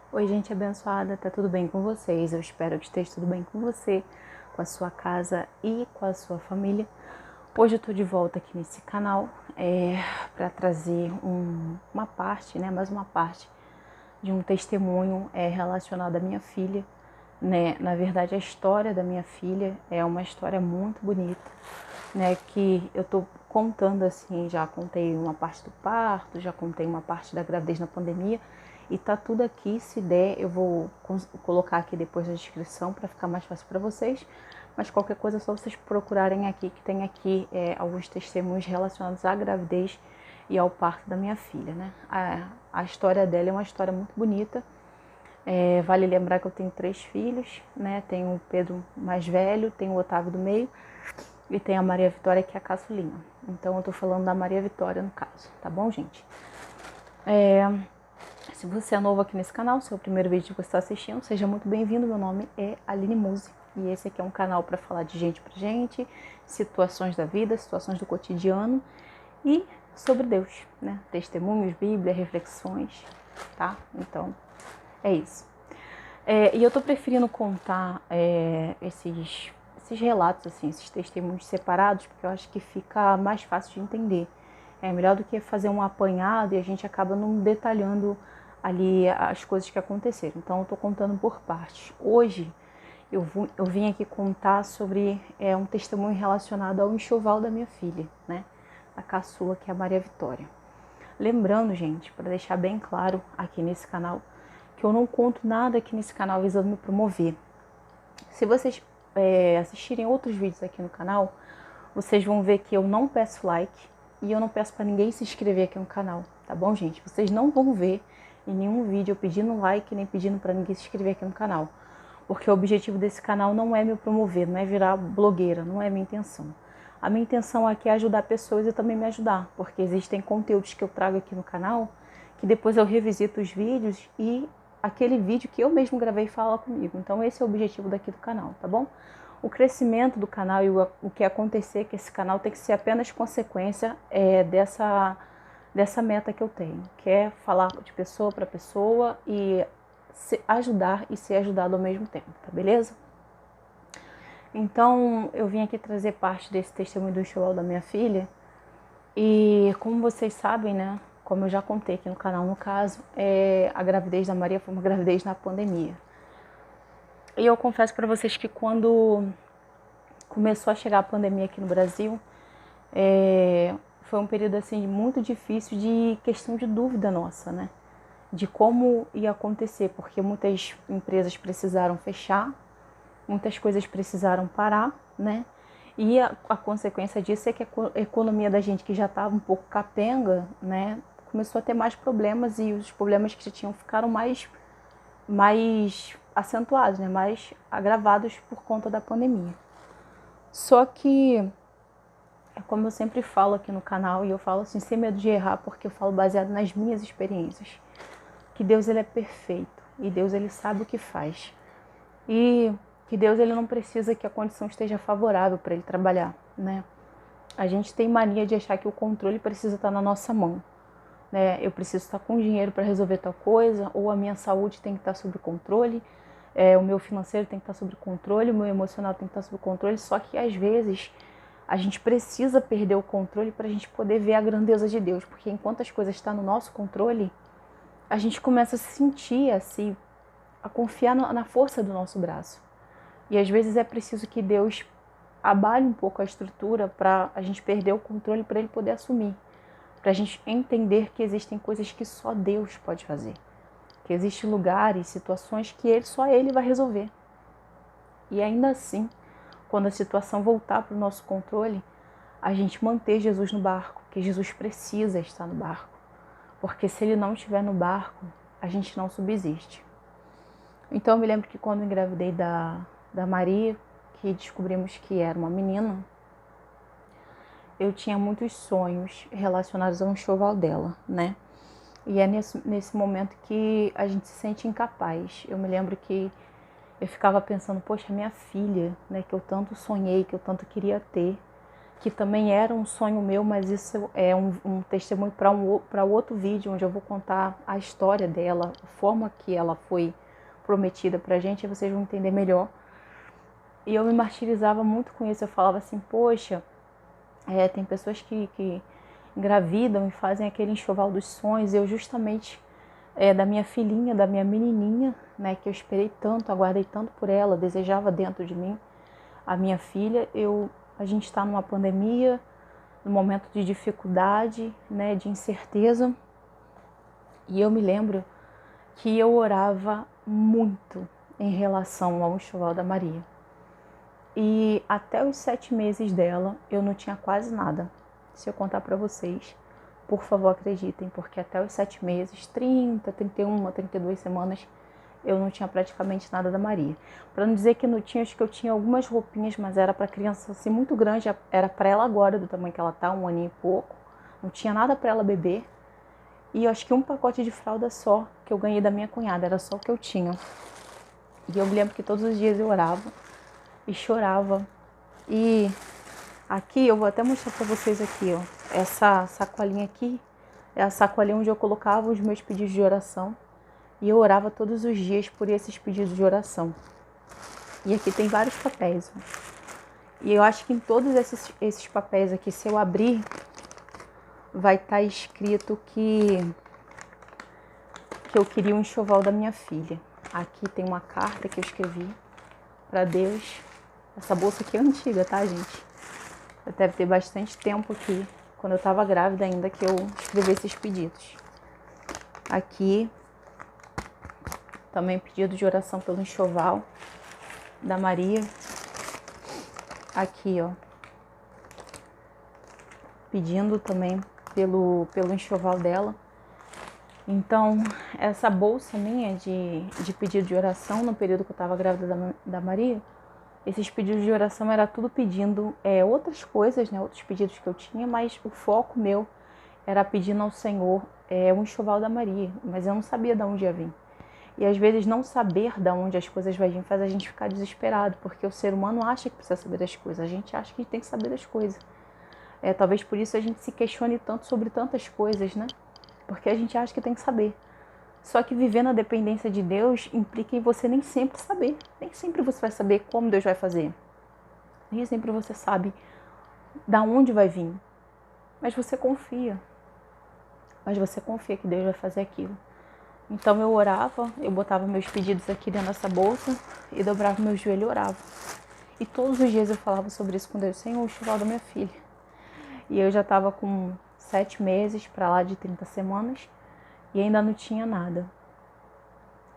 Oi, gente abençoada, tá tudo bem com vocês? Eu espero que esteja tudo bem com você, com a sua casa e com a sua família. Hoje eu tô de volta aqui nesse canal para trazer uma parte, mais uma parte de um testemunho relacionado à minha filha, né? Na verdade, a história da minha filha é uma história muito bonita, né? Que eu tô contando assim, já contei uma parte do parto, já contei uma parte da gravidez na pandemia e tá tudo aqui. Se der, eu vou colocar aqui depois na descrição para ficar mais fácil para vocês. Mas qualquer coisa é só vocês procurarem aqui, que tem aqui alguns testemunhos relacionados à gravidez e ao parto da minha filha, né? A história dela é uma história muito bonita. Vale lembrar que eu tenho 3 filhos, né? Tenho o Pedro mais velho, tenho o Otávio do meio e tenho a Maria Vitória, que é a caçulinha. Então eu tô falando da Maria Vitória no caso, tá bom, gente? Se você é novo aqui nesse canal, se é o primeiro vídeo que você está assistindo, seja muito bem-vindo. Meu nome é Aline Musi e esse aqui é um canal para falar de gente pra gente, situações da vida, situações do cotidiano e sobre Deus, né? Testemunhos, Bíblia, reflexões, tá? Então, é isso. E eu tô preferindo contar esses relatos, assim, esses testemunhos separados, porque eu acho que fica mais fácil de entender. É melhor do que fazer um apanhado e a gente acaba não detalhando ali as coisas que aconteceram. Então eu tô contando por partes. Hoje eu vim aqui contar sobre um testemunho relacionado ao enxoval da minha filha, né? A caçula, que é a Maria Vitória. Lembrando, gente, para deixar bem claro aqui nesse canal, que eu não conto nada aqui nesse canal visando me promover. Se vocês assistirem outros vídeos aqui no canal, vocês vão ver que eu não peço like e eu não peço para ninguém se inscrever aqui no canal, tá bom, gente? Vocês não vão ver em nenhum vídeo eu pedindo like nem pedindo para ninguém se inscrever aqui no canal, porque o objetivo desse canal não é me promover, não é virar blogueira, não é minha intenção. A minha intenção aqui é ajudar pessoas e também me ajudar, porque existem conteúdos que eu trago aqui no canal que depois eu revisito os vídeos e aquele vídeo que eu mesmo gravei fala comigo. Então esse é o objetivo daqui do canal, tá bom? O crescimento do canal e o que acontecer com esse canal tem que ser apenas consequência dessa meta que eu tenho, que é falar de pessoa para pessoa e ajudar e ser ajudado ao mesmo tempo, tá beleza? Então eu vim aqui trazer parte desse testemunho do enxoval da minha filha e como vocês sabem, né, como eu já contei aqui no canal no caso, a gravidez da Maria foi uma gravidez na pandemia. E eu confesso para vocês que quando começou a chegar a pandemia aqui no Brasil, foi um período assim muito difícil de questão de dúvida nossa, né? De como ia acontecer, porque muitas empresas precisaram fechar, muitas coisas precisaram parar, né? E a consequência disso é que a economia da gente, que já estava um pouco capenga, né, começou a ter mais problemas e os problemas que já tinham ficaram mais acentuados, né, mais agravados por conta da pandemia. Só que, como eu sempre falo aqui no canal, e eu falo assim sem medo de errar, porque eu falo baseado nas minhas experiências, que Deus ele é perfeito e Deus ele sabe o que faz. E que Deus ele não precisa que a condição esteja favorável para ele trabalhar, né? A gente tem mania de achar que o controle precisa estar na nossa mão, né? Eu preciso estar com dinheiro para resolver tal coisa, ou a minha saúde tem que estar sob controle, o meu financeiro tem que estar sob controle, o meu emocional tem que estar sob controle. Só que às vezes a gente precisa perder o controle para a gente poder ver a grandeza de Deus, porque enquanto as coisas estão no nosso controle, a gente começa a se sentir assim, a confiar na força do nosso braço. E às vezes é preciso que Deus abale um pouco a estrutura para a gente perder o controle, para ele poder assumir. Para a gente entender que existem coisas que só Deus pode fazer. Que existem lugares, situações que só Ele vai resolver. E ainda assim, quando a situação voltar para o nosso controle, a gente manter Jesus no barco, que Jesus precisa estar no barco. Porque se Ele não estiver no barco, a gente não subsiste. Então eu me lembro que quando eu engravidei da Maria, que descobrimos que era uma menina, eu tinha muitos sonhos relacionados ao enxoval dela, né? E é nesse momento que a gente se sente incapaz. Eu me lembro que eu ficava pensando, poxa, minha filha, né, que eu tanto sonhei, que eu tanto queria ter, que também era um sonho meu, mas isso é um testemunho para outro vídeo, onde eu vou contar a história dela, a forma que ela foi prometida pra gente, e vocês vão entender melhor. E eu me martirizava muito com isso, eu falava assim, poxa, tem pessoas que engravidam e fazem aquele enxoval dos sonhos, eu justamente, da minha filhinha, da minha menininha, né, que eu esperei tanto, aguardei tanto por ela, desejava dentro de mim, a minha filha, a gente está numa pandemia, num momento de dificuldade, né, de incerteza, e eu me lembro que eu orava muito em relação ao enxoval da Maria. E até os 7 meses dela, eu não tinha quase nada. Se eu contar para vocês, por favor acreditem, porque até os 7 meses, 30, 31, 32 semanas, eu não tinha praticamente nada da Maria. Para não dizer que não tinha, acho que eu tinha algumas roupinhas, mas era para criança assim muito grande, era para ela agora, do tamanho que ela tá, 1 aninho e pouco. Não tinha nada para ela beber. E eu acho que um pacote de fralda só, que eu ganhei da minha cunhada, era só o que eu tinha. E eu me lembro que todos os dias eu orava e chorava. E aqui, eu vou até mostrar para vocês aqui, ó. Essa sacolinha aqui é a sacolinha onde eu colocava os meus pedidos de oração. E eu orava todos os dias por esses pedidos de oração. E aqui tem vários papéis, ó. E eu acho que em todos esses papéis aqui, se eu abrir, vai estar escrito que eu queria um enxoval da minha filha. Aqui tem uma carta que eu escrevi para Deus. Essa bolsa aqui é antiga, tá, gente? Deve ter bastante tempo aqui, quando eu estava grávida ainda, que eu escrevi esses pedidos. Aqui, também pedido de oração pelo enxoval da Maria. Aqui, ó, pedindo também pelo enxoval dela. Então, essa bolsa minha de pedido de oração, no período que eu estava grávida da Maria, esses pedidos de oração era tudo pedindo outras coisas, né, outros pedidos que eu tinha, mas o foco meu era pedindo ao Senhor o enxoval da Maria, mas eu não sabia de onde ia vir. E às vezes não saber de onde as coisas vão vir faz a gente ficar desesperado, porque o ser humano acha que precisa saber das coisas, a gente acha que tem que saber das coisas. Talvez por isso a gente se questione tanto sobre tantas coisas, né? Porque a gente acha que tem que saber. Só que viver na dependência de Deus implica em você nem sempre saber. Nem sempre você vai saber como Deus vai fazer. Nem sempre você sabe da onde vai vir. Mas você confia. Mas você confia que Deus vai fazer aquilo. Então eu orava, eu botava meus pedidos aqui dentro dessa bolsa e dobrava meu joelho e orava. E todos os dias eu falava sobre isso com Deus. Senhor, o enxoval da minha filha. E eu já estava com 7 meses, para lá de 30 semanas. E ainda não tinha nada.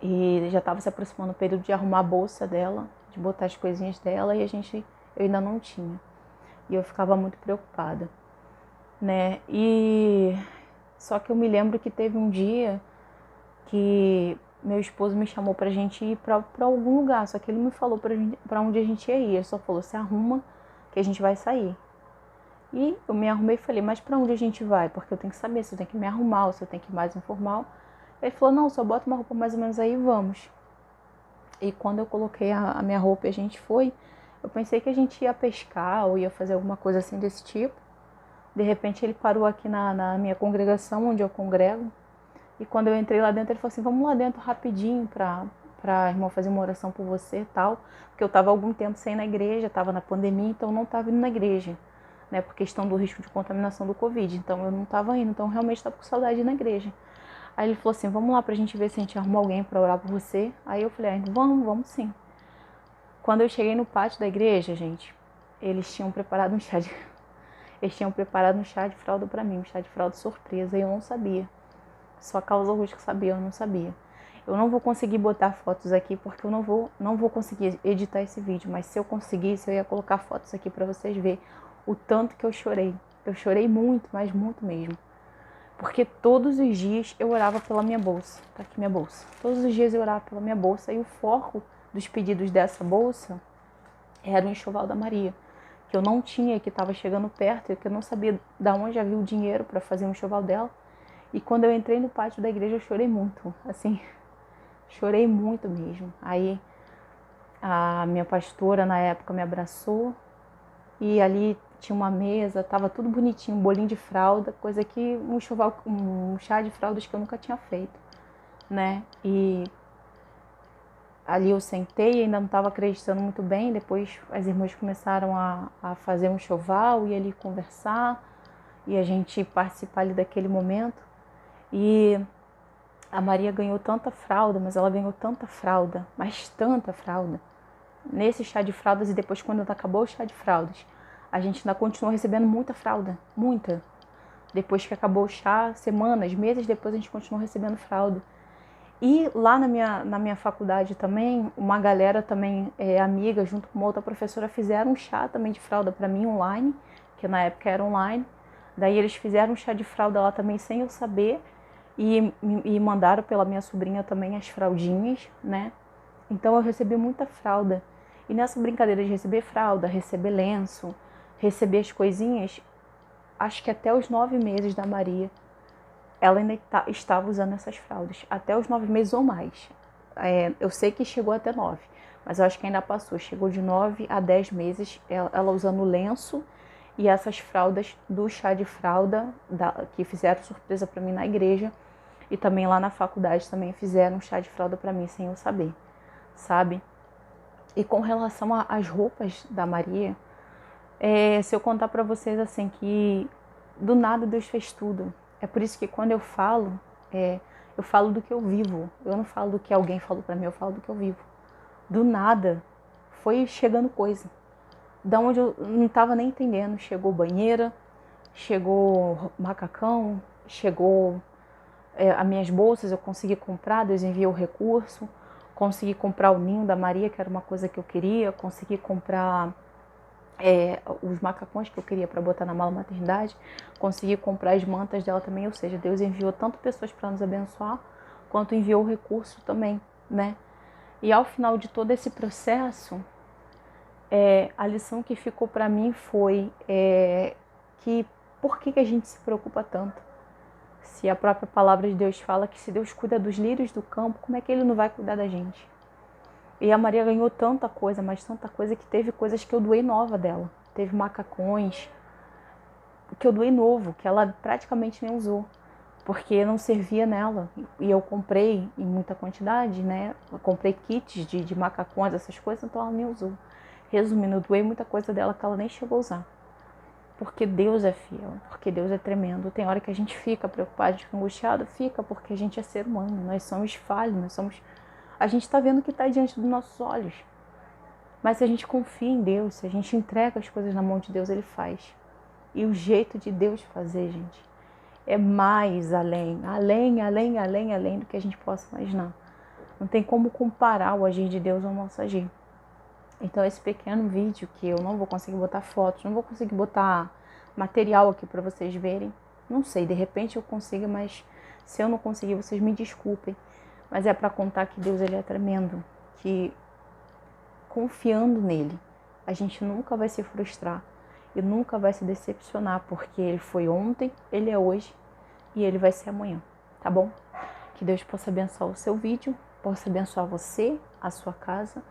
E já estava se aproximando o período de arrumar a bolsa dela, de botar as coisinhas dela, e eu ainda não tinha. E eu ficava muito preocupada, né? E só que eu me lembro que teve um dia que meu esposo me chamou pra gente ir pra algum lugar, só que ele me falou pra onde a gente ia ir. Ele só falou, se arruma que a gente vai sair. E eu me arrumei e falei, mas pra onde a gente vai? Porque eu tenho que saber se eu tenho que me arrumar ou se eu tenho que ir mais informal. Ele falou, não, só bota uma roupa mais ou menos aí e vamos. E quando eu coloquei a minha roupa e a gente foi, eu pensei que a gente ia pescar ou ia fazer alguma coisa assim desse tipo. De repente ele parou aqui na minha congregação, onde eu congrego. E quando eu entrei lá dentro, ele falou assim, vamos lá dentro rapidinho pra irmão fazer uma oração por você e tal. Porque eu estava há algum tempo sem ir na igreja, estava na pandemia, então não estava indo na igreja, né, por questão do risco de contaminação do Covid. Então eu não estava indo, então realmente estava com saudade de ir na igreja. Aí ele falou assim, vamos lá pra gente ver se a gente arruma alguém pra orar por você. Aí eu falei, vamos sim. Quando eu cheguei no pátio da igreja, gente, eles tinham preparado um chá de fralda pra mim, um chá de fralda surpresa, e eu não sabia. Só a Causa Augusto que sabia, eu não sabia. Eu não vou conseguir botar fotos aqui porque eu não vou conseguir editar esse vídeo, mas se eu conseguisse, eu ia colocar fotos aqui pra vocês verem o tanto que eu chorei. Eu chorei muito, mas muito mesmo. Porque todos os dias eu orava pela minha bolsa. Tá aqui minha bolsa. Todos os dias eu orava pela minha bolsa e o foco dos pedidos dessa bolsa era o enxoval da Maria, que eu não tinha, que estava chegando perto e que eu não sabia de onde havia o dinheiro para fazer um enxoval dela. E quando eu entrei no pátio da igreja eu chorei muito, assim, chorei muito mesmo. Aí a minha pastora na época me abraçou e ali tinha uma mesa, tava tudo bonitinho, um bolinho de fralda, coisa que um chá de fraldas que eu nunca tinha feito, né? E ali eu sentei, ainda não estava acreditando muito bem. Depois as irmãs começaram a fazer um enxoval e ali conversar e a gente participar ali daquele momento. E a Maria ganhou tanta fralda, mas ela ganhou tanta fralda, mas tanta fralda. Nesse chá de fraldas e depois quando acabou o chá de fraldas, a gente ainda continuou recebendo muita fralda, muita. Depois que acabou o chá, semanas, meses depois a gente continuou recebendo fralda. E lá na minha faculdade também, uma galera também amiga, junto com uma outra professora, fizeram um chá também de fralda para mim online, que na época era online. Daí eles fizeram um chá de fralda lá também sem eu saber e mandaram pela minha sobrinha também as fraldinhas, né? Então eu recebi muita fralda. E nessa brincadeira de receber fralda, receber lenço, receber as coisinhas, acho que até os 9 meses da Maria, ela ainda estava usando essas fraldas, até os 9 meses ou mais. Eu sei que chegou até 9, mas eu acho que ainda passou. Chegou de 9 a 10 meses, ela usando lenço e essas fraldas do chá de fralda, que fizeram surpresa para mim na igreja. E também lá na faculdade também fizeram um chá de fralda para mim sem eu saber, sabe? E com relação às roupas da Maria, se eu contar para vocês assim que do nada Deus fez tudo. É por isso que quando eu falo do que eu vivo. Eu não falo do que alguém falou para mim, eu falo do que eu vivo. Do nada foi chegando coisa. Da onde eu não estava nem entendendo. Chegou banheira, chegou macacão, chegou as minhas bolsas, eu consegui comprar, Deus enviou o recurso. Consegui comprar o ninho da Maria, que era uma coisa que eu queria. Consegui comprar os macacões que eu queria para botar na mala maternidade, consegui comprar as mantas dela também, ou seja, Deus enviou tanto pessoas para nos abençoar, quanto enviou o recurso também, né? E ao final de todo esse processo, a lição que ficou para mim foi que por que a gente se preocupa tanto? Se a própria palavra de Deus fala que se Deus cuida dos lírios do campo, como é que Ele não vai cuidar da gente? E a Maria ganhou tanta coisa, mas tanta coisa, que teve coisas que eu doei nova dela. Teve macacões que eu doei novo, que ela praticamente nem usou, porque não servia nela. E eu comprei em muita quantidade, né? Eu comprei kits de macacões, essas coisas, então ela nem usou. Resumindo, eu doei muita coisa dela que ela nem chegou a usar. Porque Deus é fiel, porque Deus é tremendo. Tem hora que a gente fica preocupado, a gente fica angustiado, fica porque a gente é ser humano, nós somos falhos, a gente está vendo o que está diante dos nossos olhos. Mas se a gente confia em Deus, se a gente entrega as coisas na mão de Deus, Ele faz. E o jeito de Deus fazer, gente, é mais além do que a gente possa imaginar. Não tem como comparar o agir de Deus ao nosso agir. Então esse pequeno vídeo, que eu não vou conseguir botar fotos, não vou conseguir botar material aqui para vocês verem. Não sei, de repente eu consiga, mas se eu não conseguir, vocês me desculpem. Mas é para contar que Deus, Ele é tremendo, que confiando nele, a gente nunca vai se frustrar e nunca vai se decepcionar, porque Ele foi ontem, Ele é hoje e Ele vai ser amanhã, tá bom? Que Deus possa abençoar o seu vídeo, possa abençoar você, a sua casa,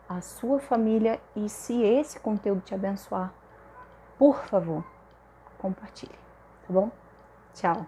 a sua família, e se esse conteúdo te abençoar, por favor, compartilhe, tá bom? Tchau!